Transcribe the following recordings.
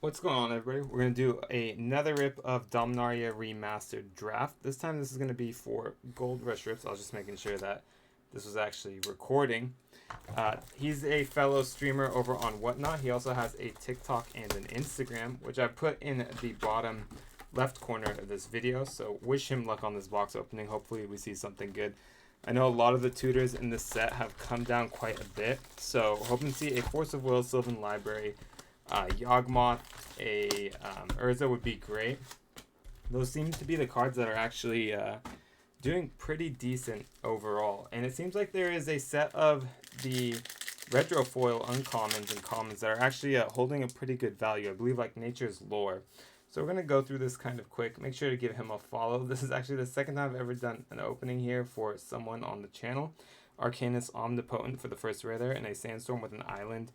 What's going on, everybody? We're going to do another rip of Dominaria Remastered Draft. This time this is going to be for Gold Rush rips. I was just making sure that this was actually recording. He's a fellow streamer over on Whatnot. He also has a TikTok and an Instagram, which I put in the bottom left corner of this video. So wish him luck on this box opening. Hopefully we see something good. I know a lot of the tutors in this set have come down quite a bit. So hoping to see a Force of Will, Sylvan Library, Yawgmoth, a Urza would be great. Those seem to be the cards that are actually doing pretty decent overall. And it seems like there is a set of the retro foil uncommons and commons that are actually holding a pretty good value. I believe like Nature's Lore. So we're going to go through this kind of quick. Make sure to give him a follow. This is actually the second time I've ever done an opening here for someone on the channel. Arcanus Omnipotent for the first rare there, and a Sandstorm with an island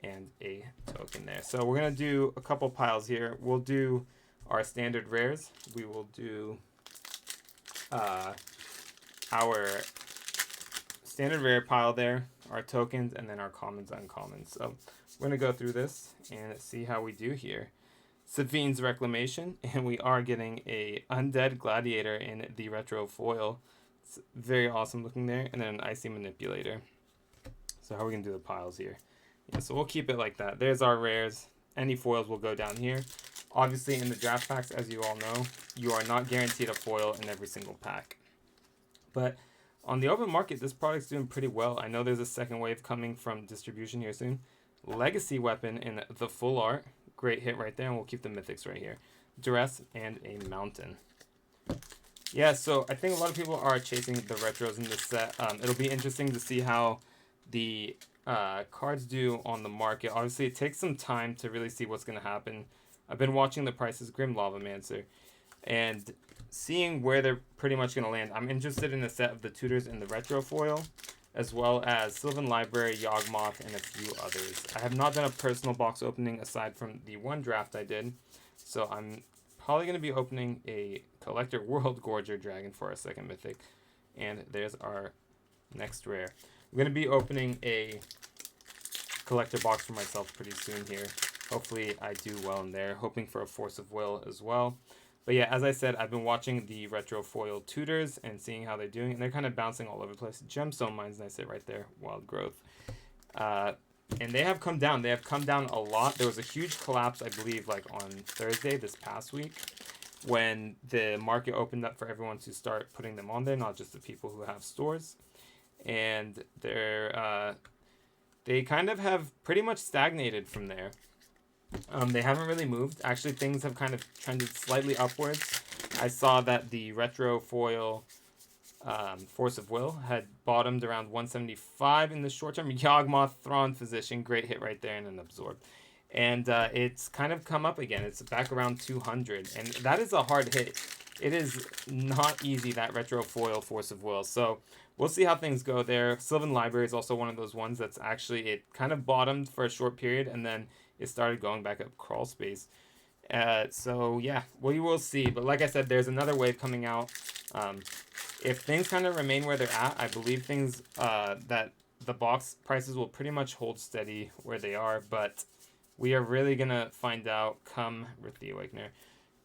and a token there. So we're going to do a couple piles here. We'll do our standard rares. We will do our standard rare pile there, our tokens, and then our commons, uncommons. So we're going to go through this and see how we do here. Safine's Reclamation, and we are getting a Undead Gladiator in the retro foil. It's very awesome looking there, and then an Icy Manipulator. So how are we going to do the piles here? Yeah, so we'll keep it like that. There's our rares. Any foils will go down here. Obviously, in the draft packs, as you all know, you are not guaranteed a foil in every single pack. But on the open market, this product's doing pretty well. I know there's a second wave coming from distribution here soon. Legacy Weapon in the full art. Great hit right there, and we'll keep the mythics right here. Duress and a Mountain. Yeah, so I think a lot of people are chasing the retros in this set. It'll be interesting to see how the cards do on the market. Obviously, it takes some time to really see what's going to happen. I've been watching the prices, Grim Lavamancer, and seeing where they're pretty much going to land. I'm interested in a set of the tutors in the retro foil, as well as Sylvan Library, Yawgmoth, and a few others. I have not done a personal box opening aside from the one draft I did, so I'm probably going to be opening a Collector World Gorger Dragon for our second mythic, and there's our next rare. I'm going to be opening a collector box for myself pretty soon here. Hopefully I do well in there, hoping for a Force of Will as well. But yeah, as I said, I've been watching the retro foil tutors and seeing how they're doing, and they're kind of bouncing all over the place. Gemstone Mines, nice hit right there, Wild Growth. And they have come down. They have come down a lot. There was a huge collapse, I believe, like on Thursday this past week, when the market opened up for everyone to start putting them on there, not just the people who have stores. And they kind of have pretty much stagnated from there. They haven't really moved. Actually, things have kind of trended slightly upwards. I saw that the retro foil Force of Will had bottomed around 175 in the short term. Yawgmoth, Thrawn Physician, great hit right there, and an Absorb. And it's kind of come up again. It's back around 200, and that is a hard hit. It is not easy, that retro foil Force of Will. So we'll see how things go there. Sylvan Library is also one of those ones that's actually, it kind of bottomed for a short period, and then it started going back up crawl space. So yeah, we will see. But like I said, there's another wave coming out. If things kind of remain where they're at, I believe things that the box prices will pretty much hold steady where they are. But we are really gonna find out come with the Awakener,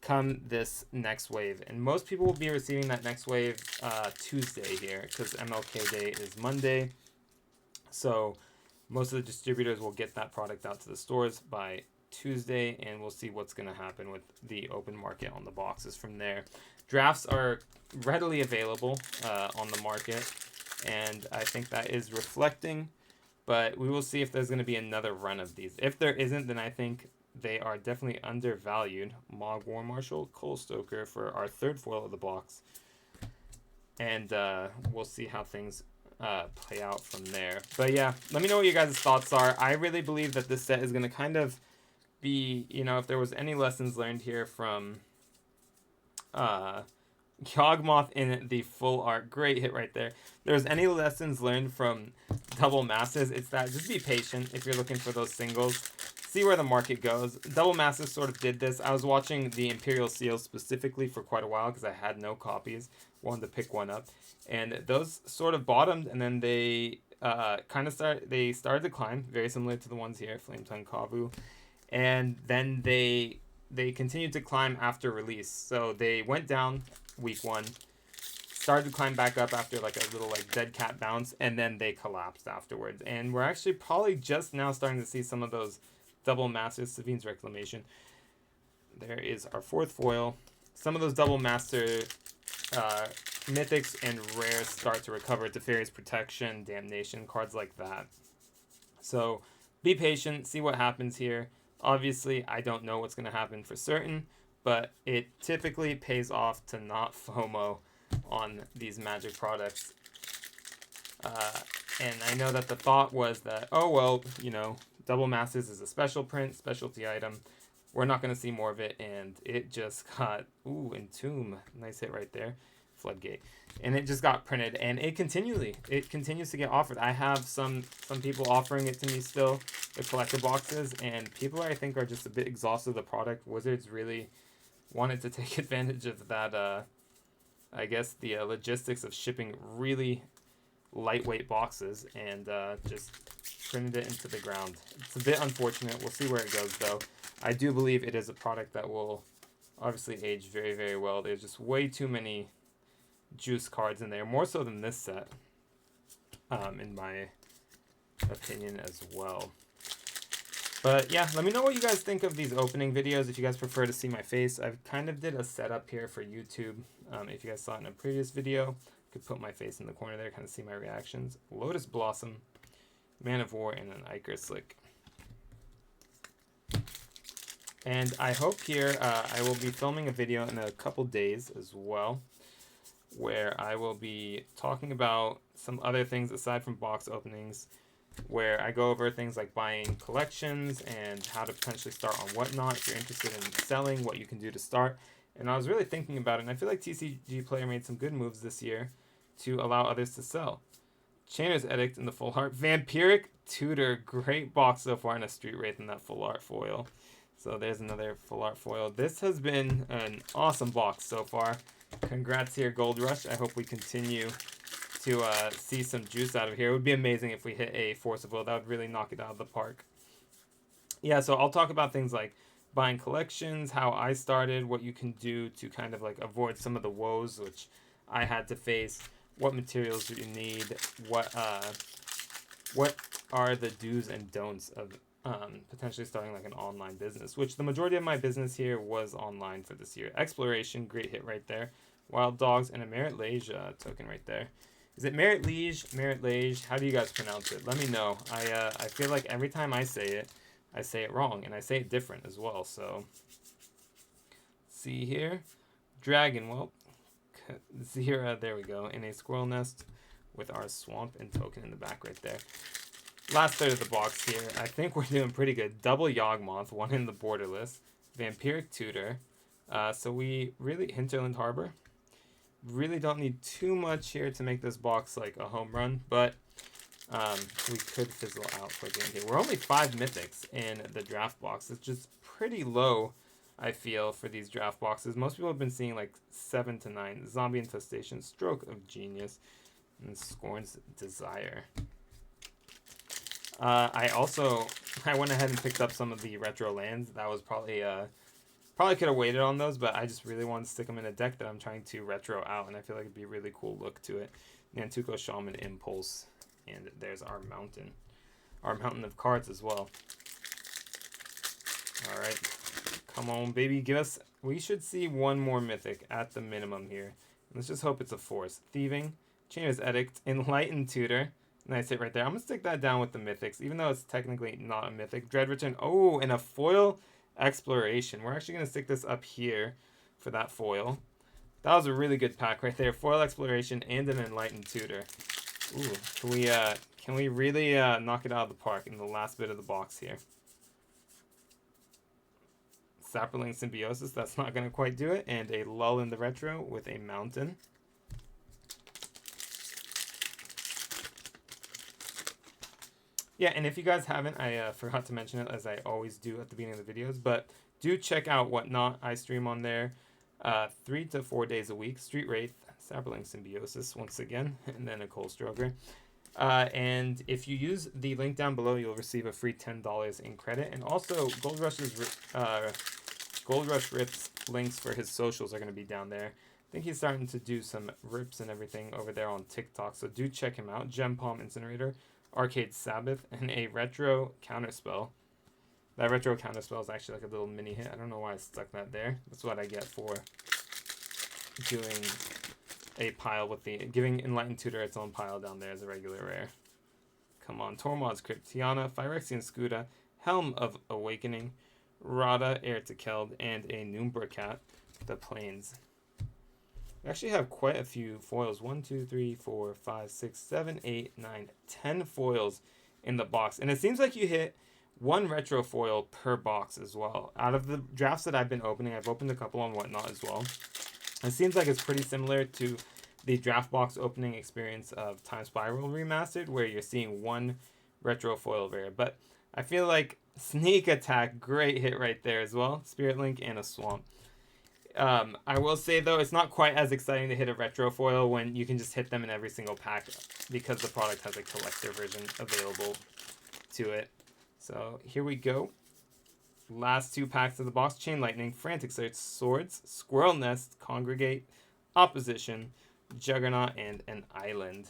come this next wave. And most people will be receiving that next wave Tuesday here, because MLK Day is Monday. So most of the distributors will get that product out to the stores by Tuesday, and we'll see what's going to happen with the open market on the boxes from there. Drafts are readily available on the market, and I think that is reflecting, but we will see if there's going to be another run of these. If there isn't, then I think they are definitely undervalued. Mog War Marshal, Cole Stoker for our third foil of the box, and we'll see how things play out from there. But yeah, let me know what you guys' thoughts are. I really believe that this set is going to kind of be, you know, if there was any lessons learned here from Yawgmoth in the full art, great hit right there. If there's any lessons learned from Double Masses, it's that just be patient if you're looking for those singles. See where the market goes. Double Masses sort of did this. I was watching the Imperial Seal specifically for quite a while because I had no copies. Wanted to pick one up. And those sort of bottomed, and then they started to climb, very similar to the ones here, Flame Tongue Kavu. and then they continued to climb after release. So they went down week 1, started to climb back up after like a little like dead cat bounce, and then they collapsed afterwards. And we're actually probably just now starting to see some of those double masters. Savine's Reclamation. There is our 4th foil. Some of those double master mythics and rares start to recover. Teferi's Protection, Damnation, cards like that. So be patient, see what happens here. Obviously, I don't know what's going to happen for certain, but it typically pays off to not FOMO on these Magic products. And I know that the thought was that, oh, well, you know, Double Masters is a special print, specialty item. We're not going to see more of it, and it just got, ooh, Entomb. Nice hit right there. Floodgate. And it just got printed, and it continues to get offered. I have some people offering it to me still, the collector boxes, and people I think are just a bit exhausted of the product. Wizards really wanted to take advantage of that, I guess, the logistics of shipping really lightweight boxes, and just printed it into the ground. It's a bit unfortunate. We'll see where it goes, though. I do believe it is a product that will obviously age very, very well. There's just way too many juice cards in there, more so than this set, in my opinion as well. But yeah, let me know what you guys think of these opening videos. If you guys prefer to see my face, I've kind of did a setup here for YouTube. If you guys saw it in a previous video, I could put my face in the corner there, kind of see my reactions. Lotus Blossom, Man of War, and an Ichor Slick. And I hope here I will be filming a video in a couple days as well, where I will be talking about some other things aside from box openings, where I go over things like buying collections and how to potentially start on Whatnot if you're interested in selling, what you can do to start. And I was really thinking about it, and I feel like TCG Player made some good moves this year to allow others to sell. Chainer's Edict in the full art. Vampiric Tutor, great box so far, and a Street Wraith in that full art foil. So there's another full art foil. This has been an awesome box so far. Congrats here, Gold Rush. I hope we continue to see some juice out of here. It would be amazing if we hit a Force of Will. That would really knock it out of the park. Yeah, so I'll talk about things like buying collections, how I started, what you can do to kind of like avoid some of the woes which I had to face, what materials do you need, what are the do's and don'ts of potentially starting like an online business, which the majority of my business here was online for this year. Exploration, great hit right there. Wild Dogs, and a Merit Liege token right there. Is it Merit Liege? Merit Liege? How do you guys pronounce it? Let me know. I feel like every time I say it wrong, and I say it different as well. So, see here. Dragon, well, Zira, there we go. In a Squirrel Nest with our Swamp and token in the back right there. Last third of the box here. I think we're doing pretty good. Double Yawgmoth, one in the Borderless. Vampiric Tutor. So we really, Hinterland Harbor. Really don't need too much here to make this box like a home run, but we could fizzle out for the end here. We're only 5 mythics in the draft box. It's just pretty low, I feel, for these draft boxes. Most people have been seeing like 7 to 9. Zombie Infestation, Stroke of Genius, and Scorn's Desire. I went ahead and picked up some of the retro lands. That was probably could have waited on those, but I just really wanted to stick them in a deck that I'm trying to retro out, and I feel like it'd be a really cool look to it. Nantuko Shaman Impulse, and there's our mountain of cards as well. All right, come on, baby, we should see one more mythic at the minimum here. Let's just hope it's a force. Thieving, Chainer's Edict, Enlightened Tutor. Nice hit right there. I'm going to stick that down with the mythics, even though it's technically not a mythic. Dread Return. Oh, and a foil Exploration. We're actually going to stick this up here for that foil. That was a really good pack right there. Foil Exploration and an Enlightened Tutor. Ooh, can we really knock it out of the park in the last bit of the box here? Sapperling Symbiosis. That's not going to quite do it. And a lull in the retro with a mountain. Yeah, and if you guys haven't, I forgot to mention it as I always do at the beginning of the videos, but do check out Whatnot. I stream on there 3 to 4 days a week. Street Wraith, Sapperling Symbiosis once again, and then a Cold Stroker. And if you use the link down below, you'll receive a free $10 in credit. And also, Gold Rush Rips links for his socials are going to be down there. I think he's starting to do some rips and everything over there on TikTok, so do check him out. Gem Palm Incinerator, Arcade Sabbath, and a Retro Counterspell. That Retro Counterspell is actually like a little mini hit. I don't know why I stuck that there. That's what I get for doing a pile with giving Enlightened Tutor its own pile down there as a regular rare. Come on, Tormod's Crypt, Tiana, Phyrexian Scuda, Helm of Awakening, Rada, Heir to Keld, and a Noombracat, the Plains. We actually have quite a few foils. 1, 2, 3, 4, 5, 6, 7, 8, 9, 10 foils in the box. And it seems like you hit one retro foil per box as well. Out of the drafts that I've been opening, I've opened a couple on Whatnot as well. It seems like it's pretty similar to the draft box opening experience of Time Spiral Remastered, where you're seeing one retro foil rare. But I feel like Sneak Attack, great hit right there as well. Spirit Link and a Swamp. I will say, though, it's not quite as exciting to hit a retro foil when you can just hit them in every single pack because the product has a collector version available to it. So here we go. Last 2 packs of the box. Chain Lightning, Frantic Search, Swords, Squirrel Nest, Congregate, Opposition, Juggernaut, and an Island.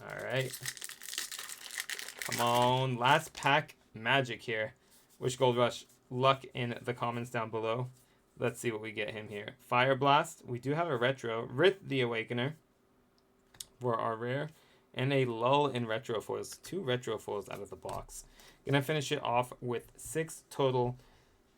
Alright. Come on. Last pack, Magic here. Wish Gold Rush luck in the comments down below. Let's see what we get him here. Fire Blast. We do have a retro. Rith the Awakener for our rare. And a lull in retro foils. 2 retro foils out of the box. Gonna finish it off with 6 total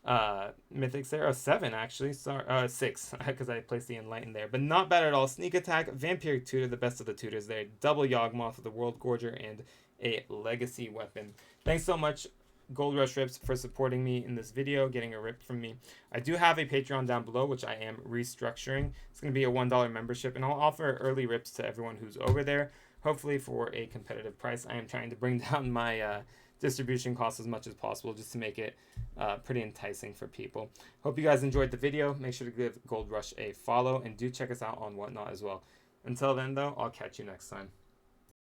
mythics there. 7 actually. Sorry, 6 because I placed the Enlightened there. But not bad at all. Sneak Attack, Vampiric Tutor, the best of the tutors there. Double Yawgmoth with a World Gorger and a Legacy weapon. Thanks so much, Gold Rush Rips, for supporting me in this video, getting a rip from me. I do have a Patreon down below, which I am restructuring. It's going to be a $1 membership, and I'll offer early rips to everyone who's over there, hopefully for a competitive price. I am trying to bring down my distribution costs as much as possible just to make it pretty enticing for people. Hope you guys enjoyed the video. Make sure to give Gold Rush a follow, and do check us out on Whatnot as well. Until then, though, I'll catch you next time.